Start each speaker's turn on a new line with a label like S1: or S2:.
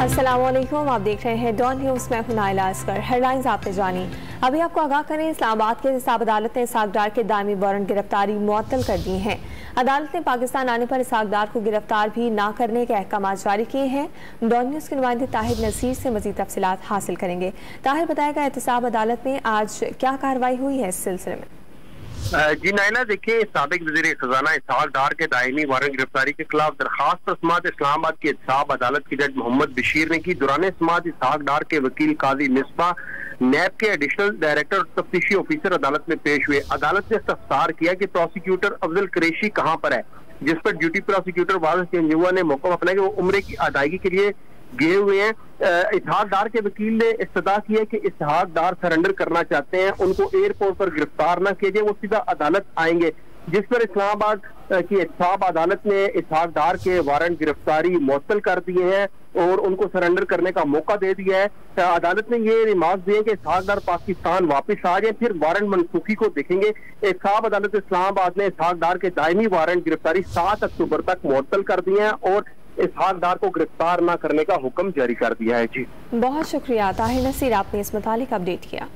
S1: अस्सलामुअलैकुम, आप देख रहे हैं डॉन न्यूज़ में हूं नाइला असगर। हेडलाइंस आपने जानी। अभी आपको आगाह करें, इस्लामाबाद के हिसाब अदालत ने इसहाक डार के दायमी वारंट गिरफ्तारी मुअत्तल कर दी है। अदालत ने पाकिस्तान आने पर इसहाक डार को गिरफ्तार भी ना करने के अहकाम जारी किए हैं। डॉन न्यूज़ के नुमाइंदे ताहिर नसीर से मजीद तफसीलात हासिल करेंगे। ताहिर, बताएगा एहतसाब अदालत में आज क्या कार्रवाई हुई है इस सिलसिले में?
S2: जी नाइला, देखिए, साबिक वज़ीर खजाना इसहाक डार के दायमी वारंट गिरफ्तारी के खिलाफ दरखास्त समाअत इस्लामाबाद की एहतसाब अदालत के जज मोहम्मद बशीर ने की। दौरान समाअत इसहाक डार के वकील काजी मिसबा नैब के एडिशनल डायरेक्टर और तफ्तीशी ऑफिसर अदालत में पेश हुए। अदालत ने इस्तफसार किया कि प्रोसिक्यूटर अफजल कुरैशी कहाँ पर है, जिस पर ड्यूटी प्रोसिक्यूटर वारिस चंजुआ ने मौका अपना कि वो उम्रे की अदायगी के लिए गए हुए हैं। इसहाक डार के वकील ने इस्तदा की है कि इसहाक डार सरेंडर करना चाहते हैं, उनको एयरपोर्ट पर गिरफ्तार न किया जाए, वो सीधा अदालत आएंगे। जिस पर इस्लामाबाद की एहतसाब अदालत ने इसहाक डार के वारंट गिरफ्तारी मुअत्तल कर दिए हैं और उनको सरेंडर करने का मौका दे दिया है। अदालत ने ये रिमार्क दिए कि इसहाक डार पाकिस्तान वापस आ जाए, फिर वारंट मनसूखी को देखेंगे। एहतसाब अदालत इस्लामाबाद ने इसहाक डार के दायमी वारंट गिरफ्तारी 7 अक्टूबर तक मुअत्तल कर दिए हैं और इसहाक डार को गिरफ्तार न करने का हुक्म जारी कर दिया है। जी,
S1: बहुत शुक्रिया ताहिर नसीर, आपने इस मुतालिक अपडेट किया।